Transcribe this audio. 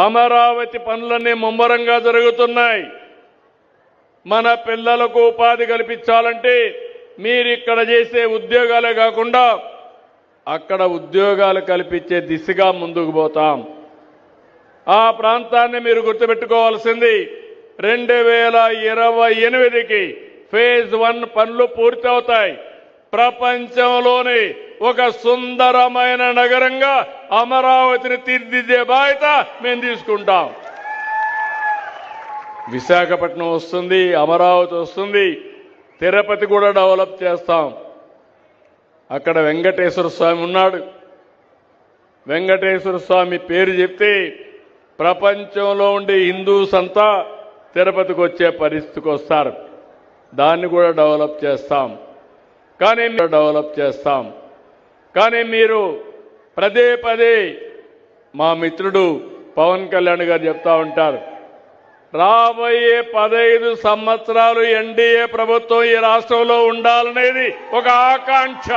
అమరావతి పనులన్నీ ముమ్మరంగా జరుగుతున్నాయి. మన పిల్లలకు ఉపాధి కల్పించాలంటే మీరు ఇక్కడ చేసే ఉద్యోగాలే కాకుండా అక్కడ ఉద్యోగాలు కల్పించే దిశగా ముందుకు పోతాం. ఆ ప్రాంతాన్ని మీరు గుర్తుపెట్టుకోవాల్సింది 2028కి ఫేజ్ 1 పనులు పూర్తవుతాయి. ప్రపంచంలోని ఒక సుందరమైన నగరంగా అమరావతిని తీర్చిదిద్దే బాధ్యత మేము తీసుకుంటాం. విశాఖపట్నం వస్తుంది, అమరావతి వస్తుంది, తిరుపతి కూడా డెవలప్ చేస్తాం. అక్కడ వెంకటేశ్వర స్వామి ఉన్నాడు. వెంకటేశ్వర స్వామి పేరు చెప్తే ప్రపంచంలో ఉండే హిందూస్ అంతా తిరుపతికి వచ్చే పరిస్థితికి వస్తారు. దాన్ని కూడా డెవలప్ చేస్తాం. కానీ మీరు పదే పదే మా మిత్రుడు పవన్ కళ్యాణ్ గారు చెప్తా ఉంటారు, రాబోయే 15 సంవత్సరాలు ఎన్డీఏ ప్రభుత్వం ఈ రాష్ట్రంలో ఉండాలనేది ఒక ఆకాంక్ష.